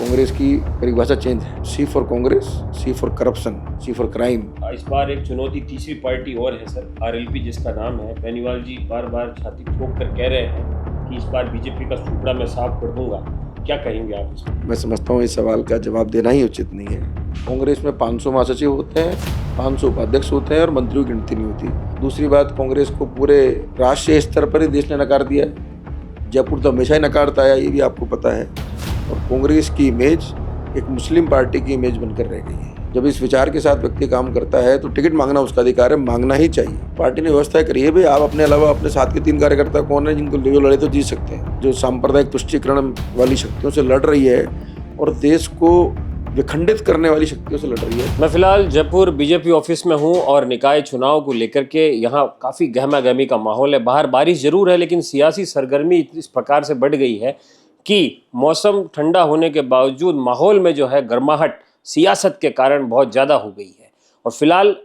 कांग्रेस की परिभाषा चेंज है। C for Congress, C for corruption, C for crime. इस बार एक चुनौती तीसरी पार्टी और है सर, आरएलपी जिसका नाम है। बेनीवाल जी बार बार छाती ठोक कर कह रहे हैं कि इस बार बीजेपी का सुपड़ा मैं साफ कर दूंगा। क्या कहेंगे आप इसमें? मैं समझता हूँ इस सवाल का जवाब देना ही उचित नहीं है। कांग्रेस में 500 महासचिव होते हैं, 500 उपाध्यक्ष होते हैं और मंत्रियों की गिनती नहीं होती। दूसरी बात, कांग्रेस को पूरे राष्ट्रीय स्तर पर ही देश ने नकार दिया है। जयपुर तो हमेशा ही नकारता आया, ये भी आपको पता है। और कांग्रेस की इमेज एक मुस्लिम पार्टी की इमेज बनकर रह गई है। जब इस विचार के साथ व्यक्ति काम करता है तो टिकट मांगना उसका अधिकार है, मांगना ही चाहिए। पार्टी ने व्यवस्था करी है भाई, आप अपने अलावा अपने साथ के 3 कार्यकर्ता कौन है जिनको जो लड़े तो जीत सकते हैं, जो सांप्रदायिक तुष्टीकरण वाली शक्तियों से लड़ रही है और देश को विखंडित करने वाली शक्तियों से लड़ रही है। मैं फिलहाल जयपुर बीजेपी ऑफिस में हूं और निकाय चुनाव को लेकर के यहाँ काफ़ी गहमा गहमी का माहौल है। बाहर बारिश जरूर है, लेकिन सियासी सरगर्मी इस प्रकार से बढ़ गई है कि मौसम ठंडा होने के बावजूद माहौल में जो है गर्माहट सियासत के कारण बहुत ज़्यादा हो गई है। और फिलहाल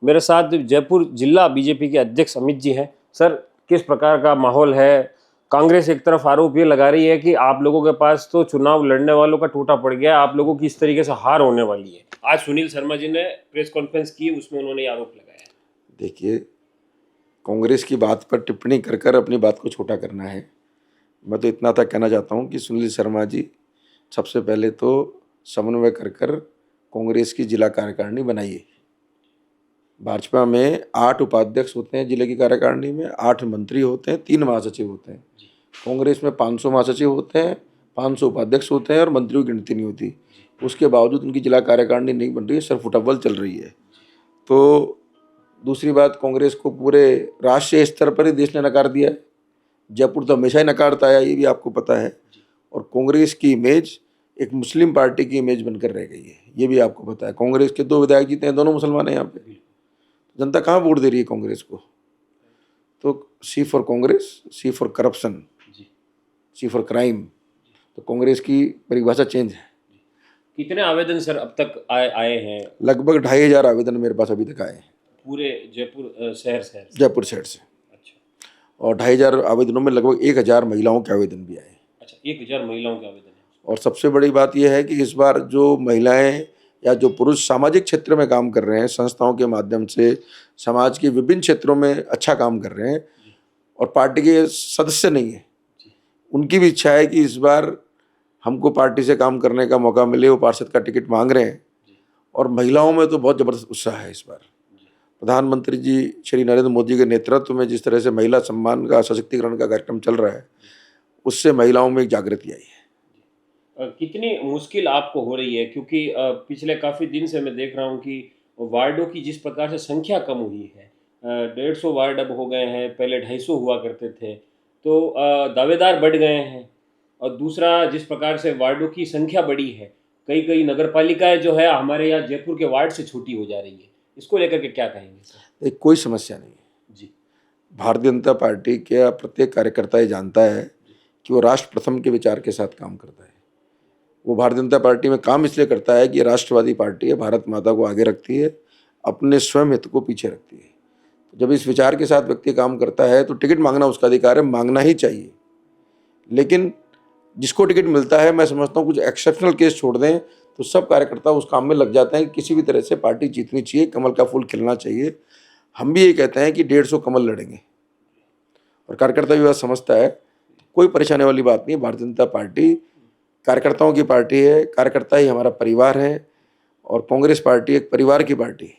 मेरे साथ जयपुर जिला बीजेपी के अध्यक्ष अमित जी हैं। सर, किस प्रकार का माहौल है? कांग्रेस एक तरफ आरोप ये लगा रही है कि आप लोगों के पास तो चुनाव लड़ने वालों का टूटा पड़ गया, आप लोगों की इस तरीके से हार होने वाली है। आज सुनील शर्मा जी ने प्रेस कॉन्फ्रेंस की, उसमें उन्होंने आरोप लगाया। देखिए, कांग्रेस की बात पर टिप्पणी कर कर अपनी बात को छोटा करना है। मैं तो इतना तक कहना चाहता हूँ कि सुनील शर्मा जी सबसे पहले तो समन्वय कर कर कांग्रेस की जिला कार्यकारिणी बनाइए। भाजपा में 8 उपाध्यक्ष होते हैं जिले की कार्यकारिणी में, 8 मंत्री होते हैं, 3 महासचिव होते हैं। कांग्रेस में 500 महासचिव होते हैं, 500 उपाध्यक्ष होते हैं और मंत्रियों की गिनती नहीं होती। उसके बावजूद उनकी जिला कार्यकारिणी नहीं बन रही है, सिर्फ फुटबॉल चल रही है। तो दूसरी बात, कांग्रेस को पूरे राष्ट्रीय स्तर पर ही देश ने नकार दिया है। जयपुर तो हमेशा ही नकारता आया, ये भी आपको पता है। और कांग्रेस की इमेज एक मुस्लिम पार्टी की इमेज बनकर रह गई है, ये भी आपको पता है। कांग्रेस के 2 विधायक जीते हैं, दोनों मुसलमान हैं यहाँ पे। जनता कहाँ वोट दे रही है कांग्रेस को? तो C for Congress, C for corruption, C for crime. तो कांग्रेस की परिभाषा चेंज है। कितने आवेदन सर अब तक आए हैं? लगभग 2500 आवेदन मेरे पास अभी तक आए हैं पूरे जयपुर शहर से? जयपुर शहर से। अच्छा। और 2500 आवेदनों में लगभग 1000 महिलाओं के आवेदन भी आए। अच्छा, 1000 महिलाओं के आवेदन है। और सबसे बड़ी बात यह है कि इस बार जो महिलाएं या जो पुरुष सामाजिक क्षेत्र में काम कर रहे हैं, संस्थाओं के माध्यम से समाज के विभिन्न क्षेत्रों में अच्छा काम कर रहे हैं और पार्टी के सदस्य नहीं है, उनकी भी इच्छा है कि इस बार हमको पार्टी से काम करने का मौका मिले। वो पार्षद का टिकट मांग रहे हैं और महिलाओं में तो बहुत ज़बरदस्त उत्साह है। इस बार प्रधानमंत्री जी श्री नरेंद्र मोदी के नेतृत्व में जिस तरह से महिला सम्मान का, सशक्तिकरण का कार्यक्रम चल रहा है, उससे महिलाओं में एक जागृति आई है। कितनी मुश्किल आपको हो रही है? क्योंकि पिछले काफ़ी दिन से मैं देख रहा हूँ कि वार्डों की जिस प्रकार से संख्या कम हुई है, 150 वार्ड अब हो गए हैं, पहले 250 हुआ करते थे, तो दावेदार बढ़ गए हैं। और दूसरा, जिस प्रकार से वार्डों की संख्या बढ़ी है, कई कई नगर पालिकाएँ जो है हमारे यहाँ जयपुर के वार्ड से छोटी हो जा रही है। इसको लेकर के क्या कहेंगे सर? कोई समस्या नहीं है जी। भारतीय जनता पार्टी के प्रत्येक कार्यकर्ता ये जानता है कि वो राष्ट्र प्रथम के विचार के साथ काम करता है। वो भारतीय जनता पार्टी में काम इसलिए करता है कि ये राष्ट्रवादी पार्टी है, भारत माता को आगे रखती है, अपने स्वयं हित को पीछे रखती है। जब इस विचार के साथ व्यक्ति काम करता है तो टिकट मांगना उसका अधिकार है, मांगना ही चाहिए। लेकिन जिसको टिकट मिलता है, मैं समझता हूँ कुछ एक्सेप्शनल केस छोड़ दें तो सब कार्यकर्ता उस काम में लग जाते हैं कि किसी भी तरह से पार्टी जीतनी चाहिए, कमल का फूल खिलना चाहिए। हम भी ये कहते हैं कि 150 कमल लड़ेंगे और कार्यकर्ता भी बात समझता है। कोई परेशानी वाली बात नहीं है। भारतीय जनता पार्टी कार्यकर्ताओं की पार्टी है, कार्यकर्ता ही हमारा परिवार है और कांग्रेस पार्टी एक परिवार की पार्टी है।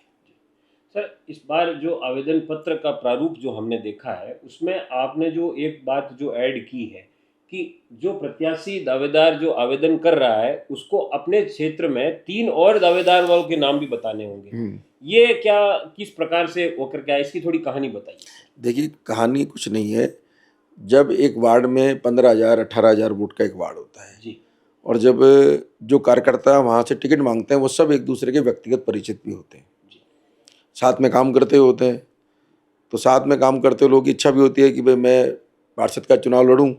सर, इस बार जो आवेदन पत्र का प्रारूप जो हमने देखा है, उसमें आपने जो एक बात जो ऐड की है कि जो प्रत्याशी दावेदार जो आवेदन कर रहा है उसको अपने क्षेत्र में 3 और दावेदार वालों के नाम भी बताने होंगे। ये क्या, किस प्रकार से होकर क्या, इसकी थोड़ी कहानी बताइए। देखिए, कहानी कुछ नहीं है। जब एक वार्ड में 15,000 18,000 वोट का एक वार्ड होता है जी, और जब जो कार्यकर्ता वहाँ से टिकट मांगते हैं वो सब एक दूसरे के व्यक्तिगत परिचित भी होते हैं, साथ में काम करते होते हैं। तो साथ में काम करते लोगों की इच्छा भी होती है कि भाई मैं पार्षद का चुनाव लड़ूं।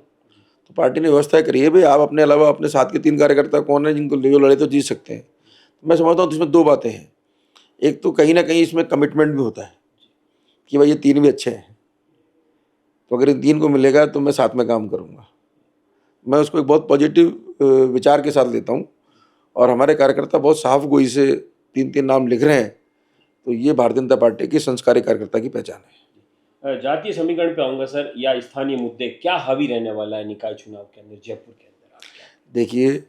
तो पार्टी ने व्यवस्था करी है भाई, आप अपने अलावा अपने साथ के 3 कार्यकर्ता कौन है जिनको जो लड़े तो जीत सकते हैं। तो मैं समझता हूँ इसमें 2 बातें हैं। एक तो कहीं ना कहीं इसमें कमिटमेंट भी होता है कि भाई ये 3 भी अच्छे हैं, तो अगर इन 3 को मिलेगा तो मैं साथ में काम करूँगा। मैं उसको एक बहुत पॉजिटिव विचार के साथ लेता हूँ और हमारे कार्यकर्ता बहुत साफ गोई से 3-3 नाम लिख रहे हैं, तो ये भारतीय जनता पार्टी की संस्कारी कार्यकर्ता की पहचान है। जातीय समीकरण पे आऊंगा सर, या स्थानीय मुद्दे क्या हावी रहने वाला है निकाय चुनाव के अंदर, जयपुर के अंदर? आप क्या देखिए,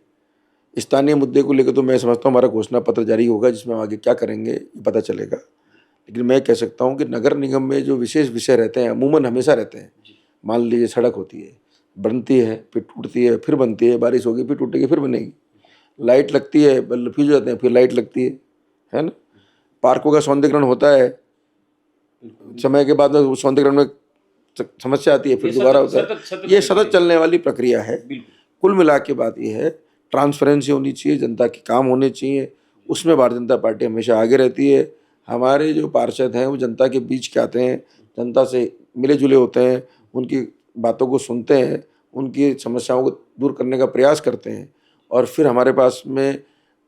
स्थानीय मुद्दे को लेकर तो मैं समझता हूँ हमारा घोषणा पत्र जारी होगा, जिसमें हम आगे क्या करेंगे ये पता चलेगा। लेकिन मैं कह सकता हूँ कि नगर निगम में जो विशेष विषय रहते हैं, अमूमन हमेशा रहते हैं। मान लीजिए सड़क होती है, बनती है, फिर टूटती है, फिर बनती है, बारिश होगी, फिर टूटेगी, फिर बनेगी। लाइट लगती है, बल्ब फ्यूज हो जाते हैं, फिर लाइट लगती है ना। पार्कों का सौंदर्यीकरण होता है, समय के बाद में उस सौंदर्यीकरण में समस्या आती है, फिर दोबारा होता है। ये सतत चलने वाली प्रक्रिया है। कुल मिला के बात ये है, ट्रांसपेरेंसी होनी चाहिए, जनता के काम होने चाहिए, उसमें भारतीय जनता पार्टी हमेशा आगे रहती है। हमारे जो पार्षद हैं वो जनता के बीच के आते हैं, जनता से मिले जुले होते हैं, उनकी बातों को सुनते हैं, उनकी समस्याओं को दूर करने का प्रयास करते हैं। और फिर हमारे पास में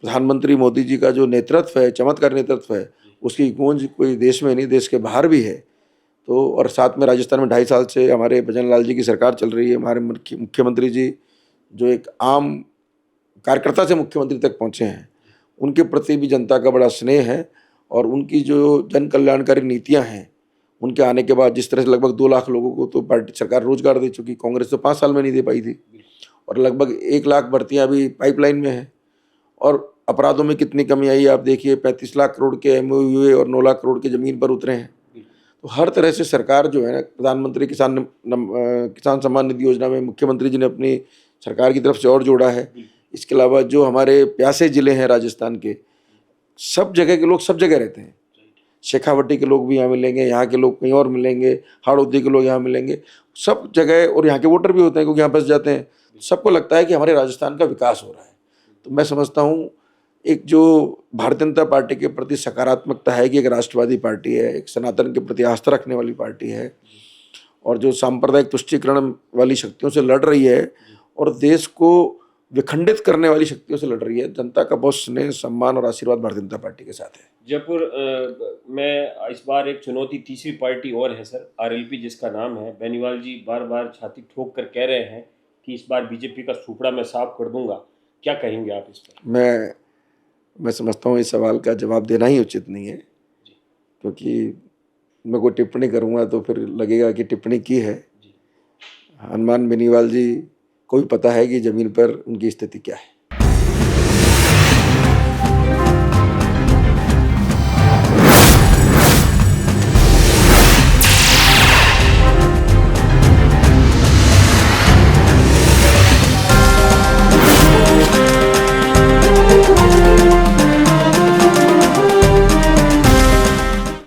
प्रधानमंत्री मोदी जी का जो नेतृत्व है, चमत्कार नेतृत्व है, उसकी गूंज कोई देश में नहीं, देश के बाहर भी है। तो और साथ में राजस्थान में 2.5 साल से हमारे भजन लाल जी की सरकार चल रही है। हमारे मुख्यमंत्री जी जो एक आम कार्यकर्ता से मुख्यमंत्री तक पहुँचे हैं, उनके प्रति भी जनता का बड़ा स्नेह है। और उनकी जो जन कल्याणकारी नीतियां हैं, उनके आने के बाद जिस तरह से लगभग 2 लाख लोगों को तो पार्टी सरकार रोजगार दे चुकी, कांग्रेस तो 5 साल में नहीं दे पाई थी। और लगभग 1 लाख भर्तियां अभी पाइपलाइन में हैं। और अपराधों में कितनी कमी आई आप देखिए, 35 लाख करोड़ के MOU और 9 लाख करोड़ के ज़मीन पर उतरे हैं। तो हर तरह से सरकार जो है ना, प्रधानमंत्री किसान सम्मान निधि योजना में मुख्यमंत्री जी ने अपनी सरकार की तरफ से और जोड़ा है। इसके अलावा जो हमारे प्यासे ज़िले हैं राजस्थान के, सब जगह के लोग सब जगह रहते हैं। शेखावटी के लोग भी यहाँ मिलेंगे, यहाँ के लोग कहीं और मिलेंगे, हाड़ौती के लोग यहाँ मिलेंगे, सब जगह। और यहाँ के वोटर भी होते हैं क्योंकि यहाँ बस जाते हैं। सबको लगता है कि हमारे राजस्थान का विकास हो रहा है। तो मैं समझता हूँ एक जो भारतीय जनता पार्टी के प्रति सकारात्मकता है कि एक राष्ट्रवादी पार्टी है, एक सनातन के प्रति आस्था रखने वाली पार्टी है, और जो सांप्रदायिक तुष्टीकरण वाली शक्तियों से लड़ रही है और देश को विखंडित करने वाली शक्तियों से लड़ रही है। जनता का बहुत स्नेह, सम्मान और आशीर्वाद भारतीय जनता पार्टी के साथ है। जयपुर में इस बार एक चुनौती तीसरी पार्टी और है सर, RLP जिसका नाम है। बेनीवाल जी बार बार छाती ठोक कर कह रहे हैं कि इस बार बीजेपी का सुपड़ा मैं साफ कर दूंगा। क्या कहेंगे आप इस पर? मैं समझता हूँ इस सवाल का जवाब देना ही उचित नहीं है, क्योंकि मैं कोई टिप्पणी करूँगा तो फिर लगेगा कि टिप्पणी की है। हनुमान बेनीवाल जी को भी पता है कि ज़मीन पर उनकी स्थिति क्या है।